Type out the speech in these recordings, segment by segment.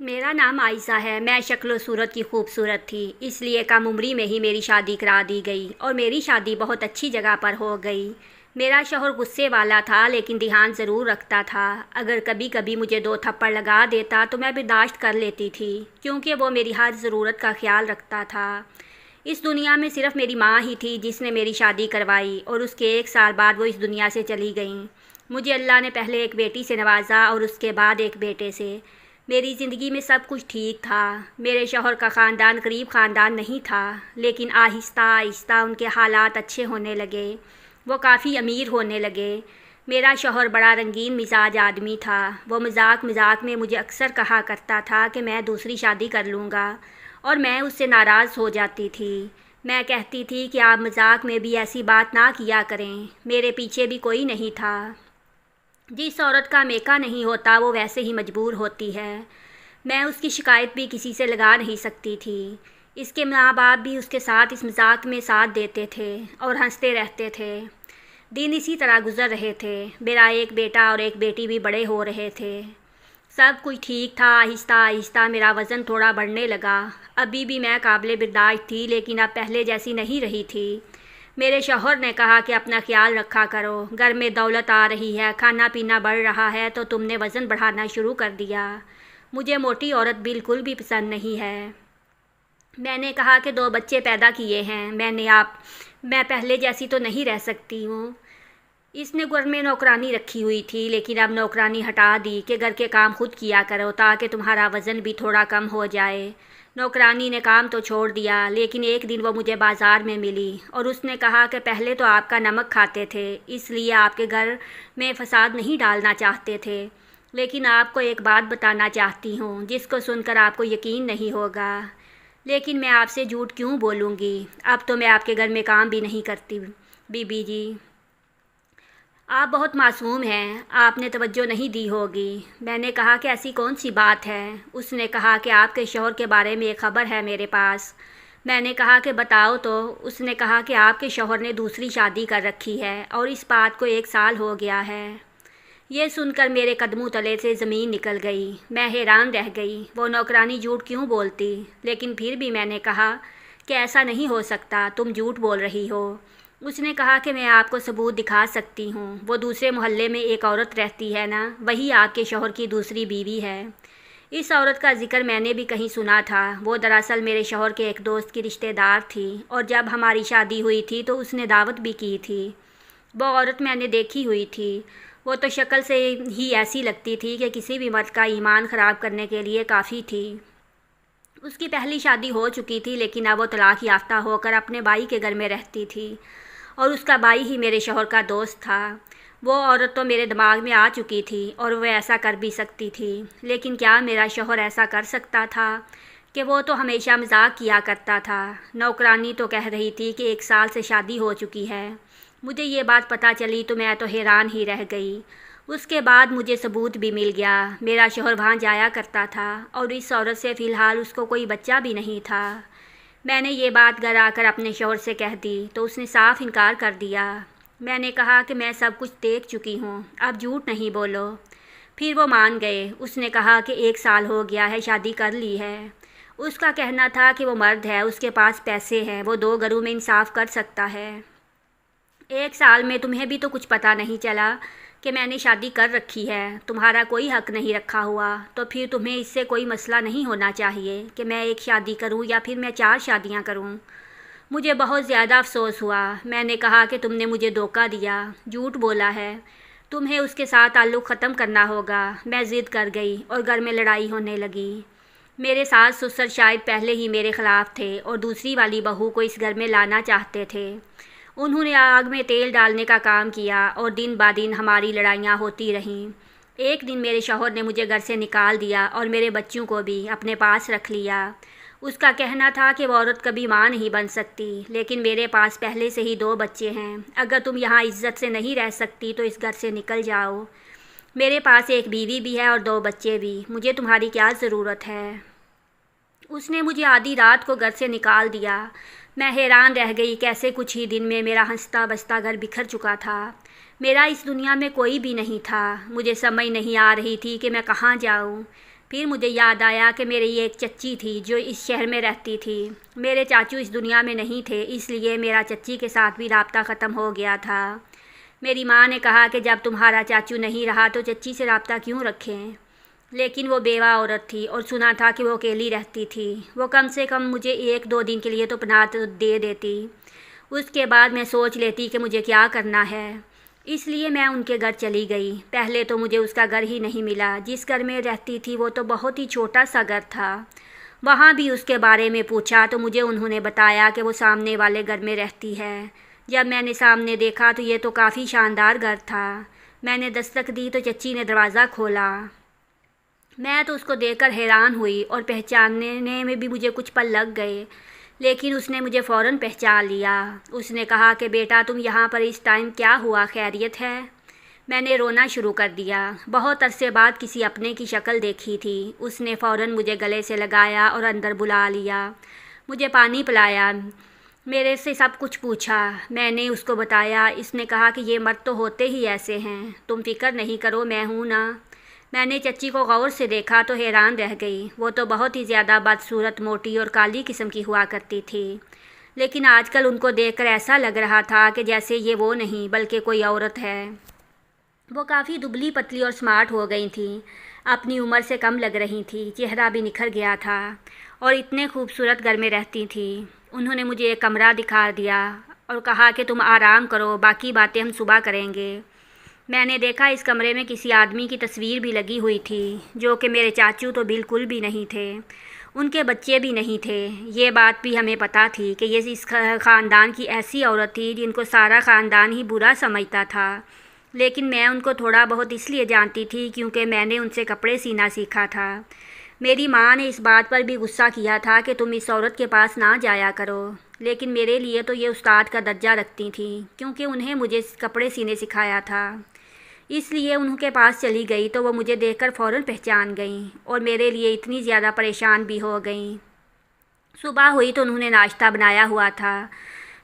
मेरा नाम आयशा है। मैं शक्ल व सूरत की खूबसूरत थी, इसलिए कम उम्री में ही मेरी शादी करा दी गई और मेरी शादी बहुत अच्छी जगह पर हो गई। मेरा शौहर गुस्से वाला था, लेकिन ध्यान ज़रूर रखता था। अगर कभी कभी मुझे 2 थप्पड़ लगा देता तो मैं बर्दाश्त कर लेती थी, क्योंकि वो मेरी हर ज़रूरत का ख्याल रखता था। इस दुनिया में सिर्फ मेरी माँ ही थी जिसने मेरी शादी करवाई, और उसके 1 साल बाद वो इस दुनिया से चली गईं। मुझे अल्लाह ने पहले एक बेटी से नवाजा और उसके बाद एक बेटे से। मेरी ज़िंदगी में सब कुछ ठीक था। मेरे शौहर का ख़ानदान गरीब ख़ानदान नहीं था, लेकिन आहिस्ता आहिस्ता उनके हालात अच्छे होने लगे। वो काफ़ी अमीर होने लगे। मेरा शौहर बड़ा रंगीन मिजाज आदमी था। वो मजाक मजाक में मुझे अक्सर कहा करता था कि मैं दूसरी शादी कर लूँगा, और मैं उससे नाराज़ हो जाती थी। मैं कहती थी कि आप मजाक में भी ऐसी बात ना किया करें। मेरे पीछे भी कोई नहीं था। जिस औरत का मेका नहीं होता वो वैसे ही मजबूर होती है। मैं उसकी शिकायत भी किसी से लगा नहीं सकती थी। इसके माँ बाप भी उसके साथ इस मजाक में साथ देते थे और हंसते रहते थे। दिन इसी तरह गुजर रहे थे। मेरा एक बेटा और एक बेटी भी बड़े हो रहे थे। सब कुछ ठीक था। आहिस्ता आहिस्ता मेरा वज़न थोड़ा बढ़ने लगा। अभी भी मैं काबिल बर्दाश्त थी, लेकिन अब पहले जैसी नहीं रही थी। मेरे शौहर ने कहा कि अपना ख्याल रखा करो, घर में दौलत आ रही है, खाना पीना बढ़ रहा है, तो तुमने वज़न बढ़ाना शुरू कर दिया। मुझे मोटी औरत बिल्कुल भी पसंद नहीं है। मैंने कहा कि 2 बच्चे पैदा किए हैं, मैं पहले जैसी तो नहीं रह सकती हूँ। इसने घर में नौकरानी रखी हुई थी, लेकिन अब नौकरानी हटा दी कि घर के काम खुद किया करो ताकि तुम्हारा वज़न भी थोड़ा कम हो जाए। नौकरानी ने काम तो छोड़ दिया, लेकिन एक दिन वो मुझे बाज़ार में मिली और उसने कहा कि पहले तो आपका नमक खाते थे, इसलिए आपके घर में फसाद नहीं डालना चाहते थे। लेकिन आपको एक बात बताना चाहती हूँ जिसको सुनकर आपको यकीन नहीं होगा। लेकिन मैं आपसे झूठ क्यों बोलूँगी? अब तो मैं आपके घर में काम भी नहीं करती बीबी जी। आप बहुत मासूम हैं, आपने तवज्जो नहीं दी होगी। मैंने कहा कि ऐसी कौन सी बात है? उसने कहा कि आपके शौहर के बारे में एक ख़बर है मेरे पास। मैंने कहा कि बताओ तो। उसने कहा कि आपके शौहर ने दूसरी शादी कर रखी है और इस बात को 1 साल हो गया है। ये सुनकर मेरे कदमों तले से ज़मीन निकल गई। मैं हैरान रह गई। वो नौकरानी झूठ क्यों बोलती? लेकिन फिर भी मैंने कहा कि ऐसा नहीं हो सकता, तुम झूठ बोल रही हो। उसने कहा कि मैं आपको सबूत दिखा सकती हूँ। वो दूसरे मोहल्ले में एक औरत रहती है ना, वही आपके शौहर की दूसरी बीवी है। इस औरत का जिक्र मैंने भी कहीं सुना था। वो दरअसल मेरे शौहर के एक दोस्त की रिश्तेदार थी, और जब हमारी शादी हुई थी तो उसने दावत भी की थी। वो औरत मैंने देखी हुई थी। वो तो शक्ल से ही ऐसी लगती थी कि किसी भी मर्द का ईमान ख़राब करने के लिए काफ़ी थी। उसकी पहली शादी हो चुकी थी, लेकिन अब वो तलाक याफ्ता होकर अपने भाई के घर में रहती थी, और उसका भाई ही मेरे शौहर का दोस्त था। वो औरत तो मेरे दिमाग में आ चुकी थी और वह ऐसा कर भी सकती थी, लेकिन क्या मेरा शौहर ऐसा कर सकता था? कि वो तो हमेशा मजाक किया करता था। नौकरानी तो कह रही थी कि 1 साल से शादी हो चुकी है। मुझे ये बात पता चली तो मैं तो हैरान ही रह गई। उसके बाद मुझे सबूत भी मिल गया। मेरा शौहर वहाँ जाया करता था, और इस औरत से फ़िलहाल उसको कोई बच्चा भी नहीं था। मैंने ये बात घर आकर अपने शौहर से कह दी तो उसने साफ इनकार कर दिया। मैंने कहा कि मैं सब कुछ देख चुकी हूँ, अब झूठ नहीं बोलो। फिर वो मान गए। उसने कहा कि 1 साल हो गया है, शादी कर ली है। उसका कहना था कि वो मर्द है, उसके पास पैसे हैं, वो 2 घरों में इंसाफ कर सकता है। 1 साल में तुम्हें भी तो कुछ पता नहीं चला कि मैंने शादी कर रखी है, तुम्हारा कोई हक नहीं रखा हुआ, तो फिर तुम्हें इससे कोई मसला नहीं होना चाहिए कि मैं 1 शादी करूं या फिर मैं 4 शादियां करूं। मुझे बहुत ज़्यादा अफसोस हुआ। मैंने कहा कि तुमने मुझे धोखा दिया, झूठ बोला है, तुम्हें उसके साथ ताल्लुक़ ख़त्म करना होगा। मैं ज़िद कर गई और घर में लड़ाई होने लगी। मेरे सास ससुर शायद पहले ही मेरे ख़िलाफ़ थे और दूसरी वाली बहू को इस घर में लाना चाहते थे। उन्होंने आग में तेल डालने का काम किया और दिन बा दिन हमारी लड़ाइयाँ होती रहीं। एक दिन मेरे शौहर ने मुझे घर से निकाल दिया और मेरे बच्चों को भी अपने पास रख लिया। उसका कहना था कि वो औरत कभी माँ नहीं बन सकती, लेकिन मेरे पास पहले से ही 2 बच्चे हैं। अगर तुम यहाँ इज्जत से नहीं रह सकती तो इस घर से निकल जाओ। मेरे पास एक बीवी भी है और 2 बच्चे भी, मुझे तुम्हारी क्या ज़रूरत है? उसने मुझे आधी रात को घर से निकाल दिया। मैं हैरान रह गई कैसे कुछ ही दिन में मेरा हंसता बसता घर बिखर चुका था। मेरा इस दुनिया में कोई भी नहीं था। मुझे समझ नहीं आ रही थी कि मैं कहाँ जाऊँ। پھر مجھے یاد آیا کہ میری ایک چچی تھی جو اس شہر میں رہتی تھی۔ میرے چاچو اس دنیا میں نہیں تھے، اس لیے میرا چچی کے ساتھ بھی رابطہ ختم ہو گیا تھا۔ میری ماں نے کہا کہ جب تمہارا چاچو نہیں رہا تو چچی سے رابطہ کیوں رکھیں، لیکن وہ بیوہ عورت تھی اور سنا تھا کہ وہ اکیلی رہتی تھی۔ وہ کم سے کم مجھے 1-2 دن کے لیے تو پناہ دے دیتی، اس کے بعد میں سوچ لیتی کہ مجھے کیا کرنا ہے۔ اس لیے میں ان کے گھر چلی گئی۔ پہلے تو مجھے اس کا گھر ہی نہیں ملا، جس گھر میں رہتی تھی وہ تو بہت ہی چھوٹا سا گھر تھا۔ وہاں بھی اس کے بارے میں پوچھا تو مجھے انہوں نے بتایا کہ وہ سامنے والے گھر میں رہتی ہے۔ جب میں نے سامنے دیکھا تو یہ تو کافی شاندار گھر تھا۔ میں نے دستک دی تو چچی نے دروازہ کھولا۔ میں تو اس کو دیکھ کر حیران ہوئی اور پہچاننے میں بھی مجھے کچھ پل لگ گئے، لیکن اس نے مجھے فوراً پہچان لیا۔ اس نے کہا کہ بیٹا تم یہاں پر اس ٹائم کیا ہوا، خیریت ہے؟ میں نے رونا شروع کر دیا۔ بہت عرصے بعد کسی اپنے کی شکل دیکھی تھی۔ اس نے فوراً مجھے گلے سے لگایا اور اندر بلا لیا، مجھے پانی پلایا، میرے سے سب کچھ پوچھا۔ میں نے اس کو بتایا۔ اس نے کہا کہ یہ مرد تو ہوتے ہی ایسے ہیں، تم فکر نہیں کرو، میں ہوں نا۔ میں نے چچی کو غور سے دیکھا تو حیران رہ گئی۔ وہ تو بہت ہی زیادہ بدصورت، موٹی اور کالی قسم کی ہوا کرتی تھی، لیکن آج کل ان کو دیکھ کر ایسا لگ رہا تھا کہ جیسے یہ وہ نہیں بلکہ کوئی عورت ہے۔ وہ کافی دبلی پتلی اور سمارٹ ہو گئی تھیں، اپنی عمر سے کم لگ رہی تھی، چہرہ بھی نکھر گیا تھا اور اتنے خوبصورت گھر میں رہتی تھیں۔ انہوں نے مجھے ایک کمرہ دکھا دیا اور کہا کہ تم آرام کرو، باقی باتیں ہم صبح کریں گے۔ میں نے دیکھا اس کمرے میں کسی آدمی کی تصویر بھی لگی ہوئی تھی، جو کہ میرے چاچو تو بالکل بھی نہیں تھے، ان کے بچے بھی نہیں تھے۔ یہ بات بھی ہمیں پتہ تھی کہ یہ اس خاندان کی ایسی عورت تھی جن کو سارا خاندان ہی برا سمجھتا تھا، لیکن میں ان کو تھوڑا بہت اس لیے جانتی تھی کیونکہ میں نے ان سے کپڑے سینا سیکھا تھا۔ میری ماں نے اس بات پر بھی غصہ کیا تھا کہ تم اس عورت کے پاس نہ جایا کرو، لیکن میرے لیے تو یہ استاد کا درجہ رکھتی تھیں کیونکہ انہیں مجھے کپڑے سینے سکھایا تھا۔ اس لیے ان کے پاس چلی گئی تو وہ مجھے دیکھ کر فوراً پہچان گئیں اور میرے لیے اتنی زیادہ پریشان بھی ہو گئیں۔ صبح ہوئی تو انہوں نے ناشتہ بنایا ہوا تھا،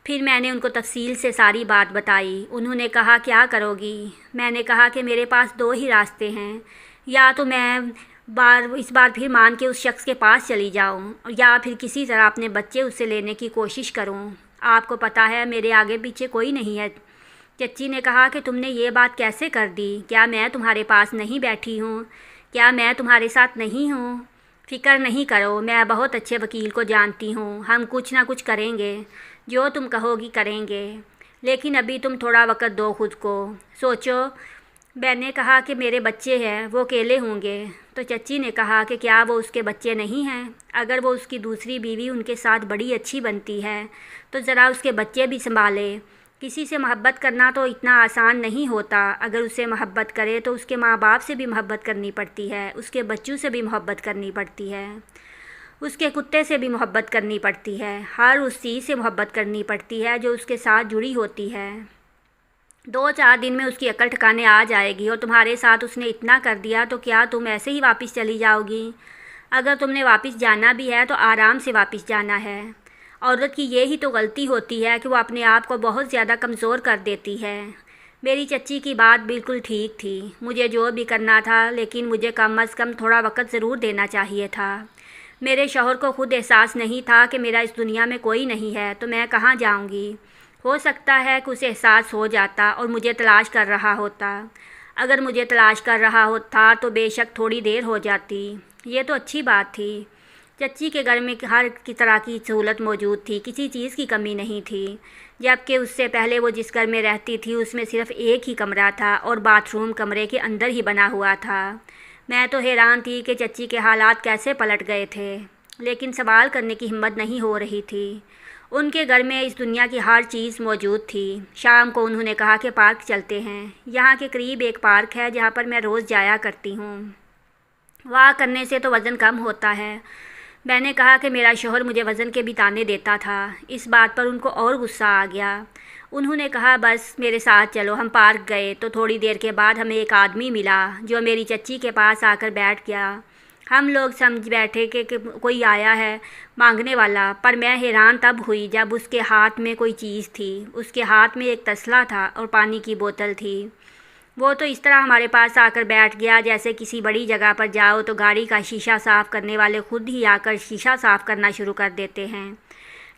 پھر میں نے ان کو تفصیل سے ساری بات بتائی۔ انہوں نے کہا کیا کرو گی؟ میں نے کہا کہ میرے پاس 2 ہی راستے ہیں، یا تو میں اس بار پھر مان کے اس شخص کے پاس چلی جاؤں، یا پھر کسی طرح اپنے بچے اس سے لینے کی کوشش کروں۔ آپ کو پتہ ہے میرے آگے پیچھے کوئی نہیں ہے۔ چچی نے کہا کہ تم نے یہ بات کیسے کر دی؟ کیا میں تمہارے پاس نہیں بیٹھی ہوں؟ کیا میں تمہارے ساتھ نہیں ہوں؟ فکر نہیں کرو، میں بہت اچھے وکیل کو جانتی ہوں، ہم کچھ نہ کچھ کریں گے، جو تم کہو گی کریں گے، لیکن ابھی تم تھوڑا وقت دو خود کو، سوچو۔ میں نے کہا کہ میرے بچے ہیں، وہ اکیلے ہوں گے۔ تو چچی نے کہا کہ کیا وہ اس کے بچے نہیں ہیں؟ اگر وہ اس کی دوسری بیوی ان کے ساتھ بڑی اچھی بنتی ہے تو ذرا اس کے بچے بھی سنبھالے۔ کسی سے محبت کرنا تو اتنا آسان نہیں ہوتا، اگر اسے محبت کرے تو اس کے ماں باپ سے بھی محبت کرنی پڑتی ہے، اس کے بچوں سے بھی محبت کرنی پڑتی ہے، اس کے کتے سے بھی محبت کرنی پڑتی ہے، ہر اس چیز سے محبت کرنی پڑتی ہے جو اس کے ساتھ جڑی ہوتی ہے۔ 2-4 دن میں اس کی عقل ٹھکانے آ جائے گی، اور تمہارے ساتھ اس نے اتنا کر دیا تو کیا تم ایسے ہی واپس چلی جاؤ گی؟ اگر تم نے واپس جانا بھی ہے تو آرام سے واپس جانا ہے۔ عورت کی یہی تو غلطی ہوتی ہے کہ وہ اپنے آپ کو بہت زیادہ کمزور کر دیتی ہے۔ میری چچی کی بات بالکل ٹھیک تھی، مجھے جو بھی کرنا تھا، لیکن مجھے کم از کم تھوڑا وقت ضرور دینا چاہیے تھا۔ میرے شوہر کو خود احساس نہیں تھا کہ میرا اس دنیا میں کوئی نہیں ہے تو میں کہاں جاؤں گی؟ ہو سکتا ہے کہ اسے احساس ہو جاتا اور مجھے تلاش کر رہا ہوتا۔ اگر مجھے تلاش کر رہا ہوتا تو بے شک تھوڑی دیر ہو جاتی، یہ تو اچھی بات تھی۔ چچی کے گھر میں ہر طرح کی سہولت موجود تھی، کسی چیز کی کمی نہیں تھی، جبکہ اس سے پہلے وہ جس گھر میں رہتی تھی اس میں صرف ایک ہی کمرہ تھا اور باتھ روم کمرے کے اندر ہی بنا ہوا تھا۔ میں تو حیران تھی کہ چچی کے حالات کیسے پلٹ گئے تھے، لیکن سوال کرنے کی ہمت نہیں ہو رہی تھی۔ ان کے گھر میں اس دنیا کی ہر چیز موجود تھی۔ شام کو انہوں نے کہا کہ پارک چلتے ہیں، یہاں کے قریب ایک پارک ہے جہاں پر میں روز جایا کرتی ہوں، واک کرنے سے تو وزن کم ہوتا ہے۔ میں نے کہا کہ میرا شوہر مجھے وزن کے بھی تانے دیتا تھا۔ اس بات پر ان کو اور غصہ آ گیا۔ انہوں نے کہا بس میرے ساتھ چلو۔ ہم پارک گئے تو تھوڑی دیر کے بعد ہمیں ایک آدمی ملا جو میری چچی کے پاس آ کر بیٹھ گیا۔ ہم لوگ سمجھ بیٹھے کہ کوئی آیا ہے مانگنے والا، پر میں حیران تب ہوئی جب اس کے ہاتھ میں کوئی چیز تھی۔ اس کے ہاتھ میں ایک تسلا تھا اور پانی کی بوتل تھی۔ वो तो इस तरह हमारे पास आकर बैठ गया जैसे किसी बड़ी जगह पर जाओ तो गाड़ी का शीशा साफ़ करने वाले खुद ही आकर शीशा साफ़ करना शुरू कर देते हैं।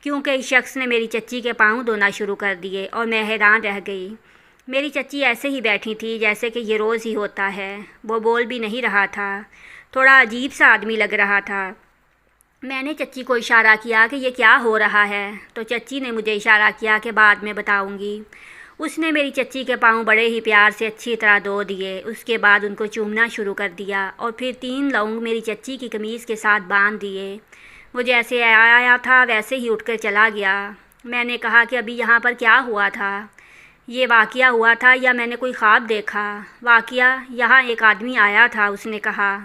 क्योंकि इस शख्स ने मेरी चच्ची के पाँव धोना शुरू कर दिए और मैं हैरान रह गई। मेरी चच्ची ऐसे ही बैठी थी जैसे कि ये रोज़ ही होता है। वो बोल भी नहीं रहा था, थोड़ा अजीब सा आदमी लग रहा था। मैंने चच्ची को इशारा किया कि ये क्या हो रहा है, तो चच्ची ने मुझे इशारा किया कि बाद में बताऊंगी। उसने मेरी चच्ची के पाँव बड़े ही प्यार से अच्छी तरह धो दिए। उसके बाद उनको चूमना शुरू कर दिया और फिर 3 लौंग मेरी चच्ची की कमीज़ के साथ बांध दिए। वो जैसे आया था वैसे ही उठकर चला गया। मैंने कहा कि अभी यहाँ पर क्या हुआ था, ये वाक़या हुआ था या मैंने कोई ख्वाब देखा? वाक़या, यहाँ एक आदमी आया था। उसने कहा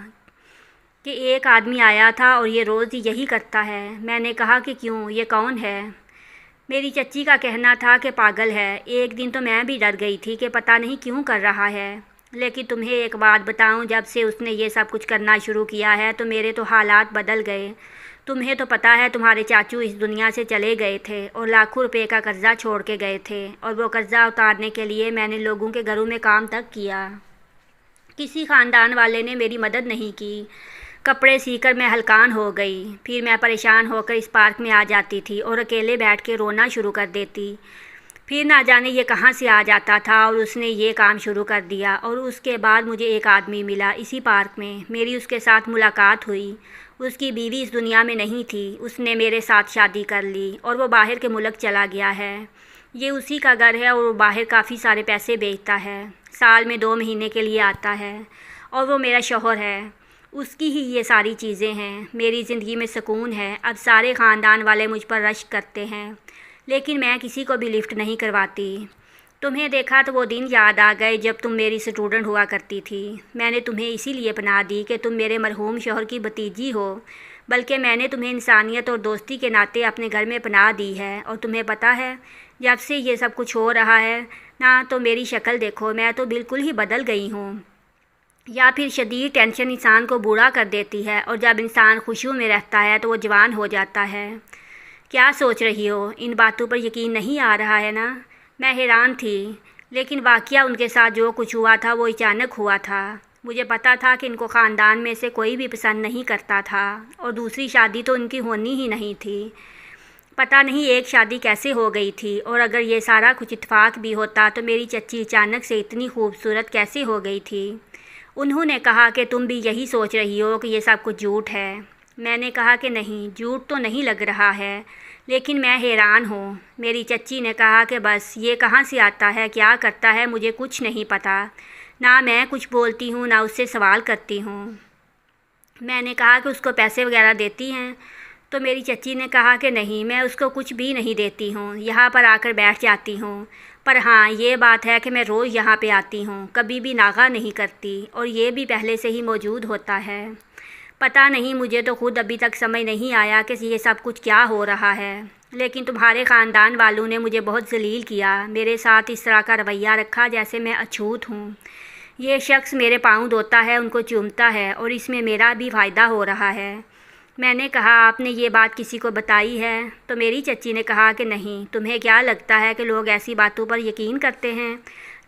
कि एक आदमी आया था और ये रोज़ यही करता है। मैंने कहा कि क्यों, ये कौन है? मेरी चच्ची का कहना था कि पागल है। एक दिन तो मैं भी डर गई थी कि पता नहीं क्यों कर रहा है। लेकिन तुम्हें एक बात बताऊं, जब से उसने ये सब कुछ करना शुरू किया है तो मेरे तो हालात बदल गए। तुम्हें तो पता है तुम्हारे चाचू इस दुनिया से चले गए थे और लाखों रुपए का कर्ज़ा छोड़ के गए थे, और वो कर्ज़ा उतारने के लिए मैंने लोगों के घरों में काम तक किया। किसी ख़ानदान वाले ने मेरी मदद नहीं की। कपड़े सीकर मैं हलकान हो गई। फिर मैं परेशान होकर इस पार्क में आ जाती थी और अकेले बैठ के रोना शुरू कर देती। फिर ना जाने ये कहाँ से आ जाता था और उसने ये काम शुरू कर दिया। और उसके बाद मुझे एक आदमी मिला इसी पार्क में। मेरी उसके साथ मुलाकात हुई। उसकी बीवी इस दुनिया में नहीं थी। उसने मेरे साथ शादी कर ली और वो बाहर के मुल्क चला गया है। ये उसी का घर है और वो बाहर काफ़ी सारे पैसे बेचता है। साल में 2 महीने के लिए आता है और वो मेरा शौहर है। उसकी ही ये सारी चीज़ें हैं। मेरी ज़िंदगी में सुकून है। अब सारे ख़ानदान वाले मुझ पर रश्क करते हैं, लेकिन मैं किसी को भी लिफ्ट नहीं करवाती। तुम्हें देखा तो वो दिन याद आ गए जब तुम मेरी स्टूडेंट हुआ करती थी। मैंने तुम्हें इसीलिए पनाह दी कि तुम मेरे मरहूम शौहर की भतीजी हो, बल्कि मैंने तुम्हें इंसानियत और दोस्ती के नाते अपने घर में पनाह दी है। और तुम्हें पता है, जब से ये सब कुछ हो रहा है ना, तो मेरी शक्ल देखो, मैं तो बिल्कुल ही बदल गई हूँ। या फिर शदीद टेंशन इंसान को बूढ़ा कर देती है, और जब इंसान खुशियों में रहता है तो वो जवान हो जाता है। क्या सोच रही हो? इन बातों पर यकीन नहीं आ रहा है ना? मैं हैरान थी, लेकिन वाक़या उनके साथ जो कुछ हुआ था वो अचानक हुआ था। मुझे पता था कि इनको ख़ानदान में से कोई भी पसंद नहीं करता था, और दूसरी शादी तो उनकी होनी ही नहीं थी। पता नहीं एक शादी कैसे हो गई थी, और अगर ये सारा कुछ इत्तेफाक भी होता तो मेरी चच्ची अचानक से इतनी खूबसूरत कैसे हो गई थी। उन्होंने कहा कि तुम भी यही सोच रही हो कि ये सब कुछ झूठ है। मैंने कहा कि नहीं, झूठ तो नहीं लग रहा है, लेकिन मैं हैरान हूँ। मेरी चच्ची ने कहा कि बस ये कहाँ से आता है, क्या करता है, मुझे कुछ नहीं पता। ना मैं कुछ बोलती हूँ ना उससे सवाल करती हूँ। मैंने कहा कि उसको पैसे वगैरह देती हैं, तो मेरी चच्ची ने कहा कि नहीं, मैं उसको कुछ भी नहीं देती हूँ, यहाँ पर आकर बैठ जाती हूँ। पर हाँ, ये बात है कि मैं रोज़ यहाँ पे आती हूँ, कभी भी नागा नहीं करती, और ये भी पहले से ही मौजूद होता है। पता नहीं, मुझे तो खुद अभी तक समझ नहीं आया कि ये सब कुछ क्या हो रहा है। लेकिन तुम्हारे ख़ानदान वालों ने मुझे बहुत जलील किया, मेरे साथ इस तरह का रवैया रखा जैसे मैं अछूत हूँ। ये शख्स मेरे पाँव धोता है, उनको चूमता है, और इसमें मेरा भी फ़ायदा हो रहा है। मैंने कहा, आपने ये बात किसी को बताई है? तो मेरी चच्ची ने कहा कि नहीं। तुम्हें क्या लगता है कि लोग ऐसी बातों पर यकीन करते हैं?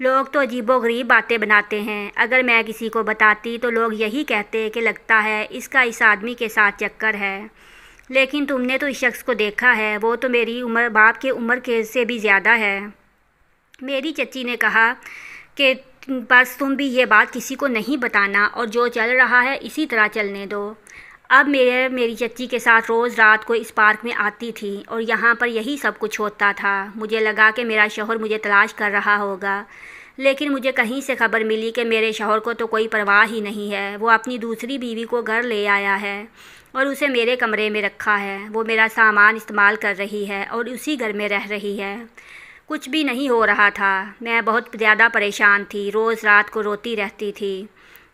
लोग तो अजीबोगरीब बातें बनाते हैं। अगर मैं किसी को बताती तो लोग यही कहते कि लगता है इसका इस आदमी के साथ चक्कर है। लेकिन तुमने तो इस शख्स को देखा है, वो तो मेरी उम्र, बाप के उम्र के से भी ज़्यादा है। मेरी चच्ची ने कहा कि बस तुम भी ये बात किसी को नहीं बताना, और जो चल रहा है इसी तरह चलने दो। अब मेरी चच्ची के साथ रोज़ रात को इस पार्क में आती थी और यहाँ पर यही सब कुछ होता था। मुझे लगा कि मेरा शौहर मुझे तलाश कर रहा होगा, लेकिन मुझे कहीं से खबर मिली कि मेरे शौहर को तो कोई परवाह ही नहीं है। वो अपनी दूसरी बीवी को घर ले आया है और उसे मेरे कमरे में रखा है। वो मेरा सामान इस्तेमाल कर रही है और उसी घर में रह रही है। कुछ भी नहीं हो रहा था। मैं बहुत ज़्यादा परेशान थी, रोज़ रात को रोती रहती थी।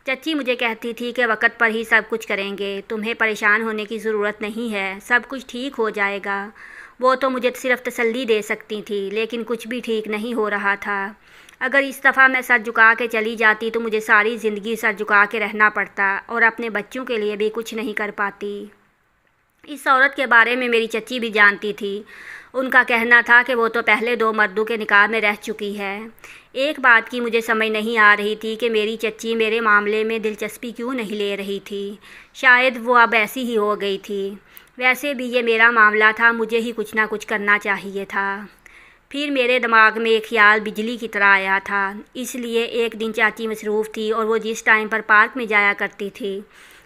चच्ची मुझे कहती थी कि वक़्त पर ही सब कुछ करेंगे, तुम्हें परेशान होने की ज़रूरत नहीं है, सब कुछ ठीक हो जाएगा। वो तो मुझे सिर्फ तसल्ली दे सकती थी, लेकिन कुछ भी ठीक नहीं हो रहा था। अगर इस दफ़ा मैं सर झुका के चली जाती तो मुझे सारी ज़िंदगी सर झुका के रहना पड़ता और अपने बच्चों के लिए भी कुछ नहीं कर पाती। اس عورت کے بارے میں میری چچی بھی جانتی تھی۔ ان کا کہنا تھا کہ وہ تو پہلے 2 مردوں کے نکاح میں رہ چکی ہے۔ ایک بات کی مجھے سمجھ نہیں آ رہی تھی کہ میری چچی میرے معاملے میں دلچسپی کیوں نہیں لے رہی تھی۔ شاید وہ اب ایسی ہی ہو گئی تھی۔ ویسے بھی یہ میرا معاملہ تھا، مجھے ہی کچھ نہ کچھ کرنا چاہیے تھا۔ پھر میرے دماغ میں ایک خیال بجلی کی طرح آیا تھا۔ اس لیے ایک دن چاچی مصروف تھی اور وہ جس ٹائم پر پارک میں جایا کرتی تھی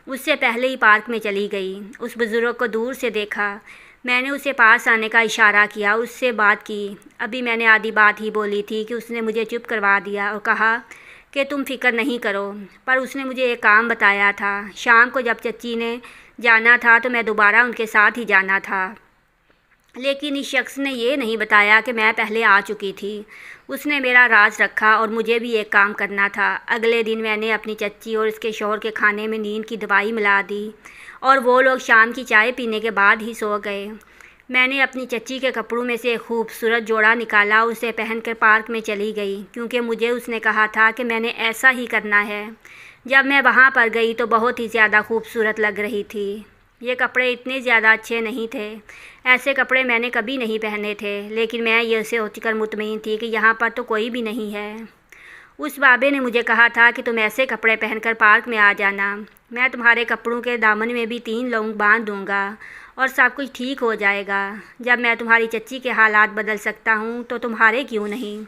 اس سے پہلے ہی پارک میں چلی گئی۔ اس بزرگ کو دور سے دیکھا، میں نے اسے پاس آنے کا اشارہ کیا، اس سے بات کی۔ ابھی میں نے آدھی بات ہی بولی تھی کہ اس نے مجھے چپ کروا دیا اور کہا کہ تم فکر نہیں کرو۔ پر اس نے مجھے ایک کام بتایا تھا۔ شام کو جب چچی نے جانا تھا تو میں دوبارہ ان کے ساتھ ہی جانا تھا، لیکن اس شخص نے یہ نہیں بتایا کہ میں پہلے آ چکی تھی۔ اس نے میرا راز رکھا اور مجھے بھی ایک کام کرنا تھا۔ اگلے دن میں نے اپنی چچی اور اس کے شوہر کے کھانے میں نیند کی دوائی ملا دی اور وہ لوگ شام کی چائے پینے کے بعد ہی سو گئے۔ میں نے اپنی چچی کے کپڑوں میں سے ایک خوبصورت جوڑا نکالا، اسے پہن کر پارک میں چلی گئی، کیونکہ مجھے اس نے کہا تھا کہ میں نے ایسا ہی کرنا ہے۔ جب میں وہاں پر گئی تو بہت ہی زیادہ خوبصورت لگ رہی تھی۔ یہ کپڑے اتنے زیادہ اچھے نہیں تھے، ایسے کپڑے میں نے کبھی نہیں پہنے تھے، لیکن میں یہ سوچ کر مطمئن تھی کہ یہاں پر تو کوئی بھی نہیں ہے۔ اس بابے نے مجھے کہا تھا کہ تم ایسے کپڑے پہن کر پارک میں آ جانا، میں تمہارے کپڑوں کے دامن میں بھی 3 لونگ باندھ دوں گا اور سب کچھ ٹھیک ہو جائے گا۔ جب میں تمہاری چچی کے حالات بدل سکتا ہوں تو تمہارے کیوں نہیں؟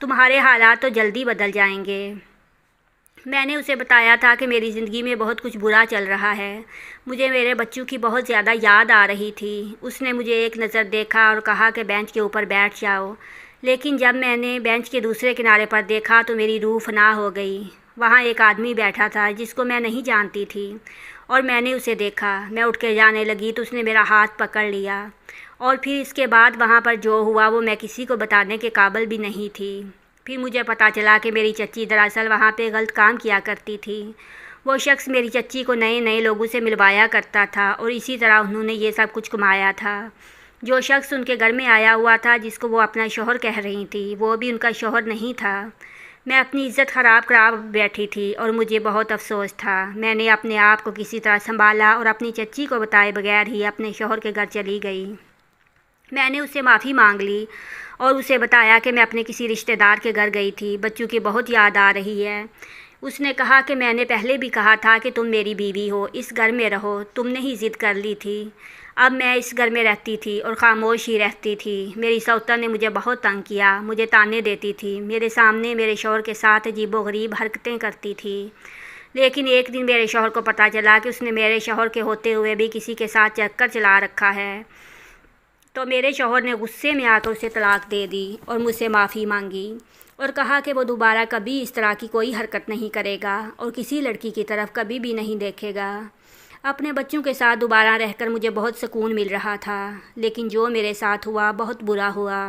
تمہارے حالات تو جلدی بدل جائیں گے۔ میں نے اسے بتایا تھا کہ میری زندگی میں بہت کچھ برا چل رہا ہے، مجھے میرے بچوں کی بہت زیادہ یاد آ رہی تھی۔ اس نے مجھے ایک نظر دیکھا اور کہا کہ بینچ کے اوپر بیٹھ جاؤ، لیکن جب میں نے بینچ کے دوسرے کنارے پر دیکھا تو میری روح فنا ہو گئی۔ وہاں ایک آدمی بیٹھا تھا جس کو میں نہیں جانتی تھی، اور میں نے اسے دیکھا۔ میں اٹھ کے جانے لگی تو اس نے میرا ہاتھ پکڑ لیا، اور پھر اس کے بعد وہاں پر جو ہوا وہ میں کسی کو بتانے کے قابل بھی نہیں تھی۔ پھر مجھے پتہ چلا کہ میری چچی دراصل وہاں پہ غلط کام کیا کرتی تھی۔ وہ شخص میری چچی کو نئے نئے لوگوں سے ملوایا کرتا تھا اور اسی طرح انہوں نے یہ سب کچھ کمایا تھا۔ جو شخص ان کے گھر میں آیا ہوا تھا جس کو وہ اپنا شوہر کہہ رہی تھی، وہ بھی ان کا شوہر نہیں تھا۔ میں اپنی عزت خراب کرا بیٹھی تھی اور مجھے بہت افسوس تھا۔ میں نے اپنے آپ کو کسی طرح سنبھالا اور اپنی چچی کو بتائے بغیر ہی اپنے شوہر کے گھر چلی گئی۔ میں نے اس سے معافی مانگ لی اور اسے بتایا کہ میں اپنے کسی رشتہ دار کے گھر گئی تھی، بچوں کی بہت یاد آ رہی ہے۔ اس نے کہا کہ میں نے پہلے بھی کہا تھا کہ تم میری بیوی ہو، اس گھر میں رہو، تم نے ہی ضد کر لی تھی۔ اب میں اس گھر میں رہتی تھی اور خاموش ہی رہتی تھی۔ میری سوتن نے مجھے بہت تنگ کیا، مجھے تانے دیتی تھی، میرے سامنے میرے شوہر کے ساتھ عجیب و غریب حرکتیں کرتی تھی۔ لیکن ایک دن میرے شوہر کو پتہ چلا کہ اس نے میرے شوہر کے ہوتے ہوئے بھی کسی کے ساتھ چکر چلا رکھا ہے، تو میرے شوہر نے غصے میں آ کر اسے طلاق دے دی اور مجھ سے معافی مانگی اور کہا کہ وہ دوبارہ کبھی اس طرح کی کوئی حرکت نہیں کرے گا اور کسی لڑکی کی طرف کبھی بھی نہیں دیکھے گا۔ اپنے بچوں کے ساتھ دوبارہ رہ کر مجھے بہت سکون مل رہا تھا، لیکن جو میرے ساتھ ہوا بہت برا ہوا۔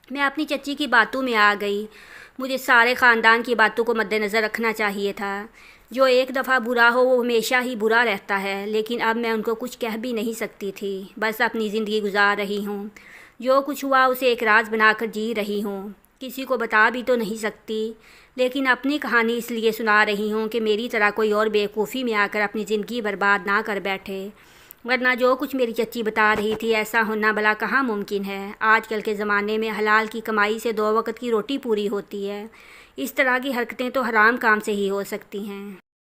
میں اپنی چچی کی باتوں میں آ گئی۔ مجھے سارے خاندان کی باتوں کو مد نظر رکھنا چاہیے تھا۔ جو ایک دفعہ برا ہو وہ ہمیشہ ہی برا رہتا ہے، لیکن اب میں ان کو کچھ کہہ بھی نہیں سکتی تھی، بس اپنی زندگی گزار رہی ہوں۔ جو کچھ ہوا اسے ایک راز بنا کر جی رہی ہوں، کسی کو بتا بھی تو نہیں سکتی، لیکن اپنی کہانی اس لیے سنا رہی ہوں کہ میری طرح کوئی اور بیوقوفی میں آ کر اپنی زندگی برباد نہ کر بیٹھے، ورنہ جو کچھ میری چچی بتا رہی تھی ایسا ہونا بھلا کہاں ممکن ہے۔ آج کل کے زمانے میں حلال کی کمائی سے 2 وقت کی روٹی پوری ہوتی ہے، اس طرح کی حرکتیں تو حرام کام سے ہی ہو سکتی ہیں۔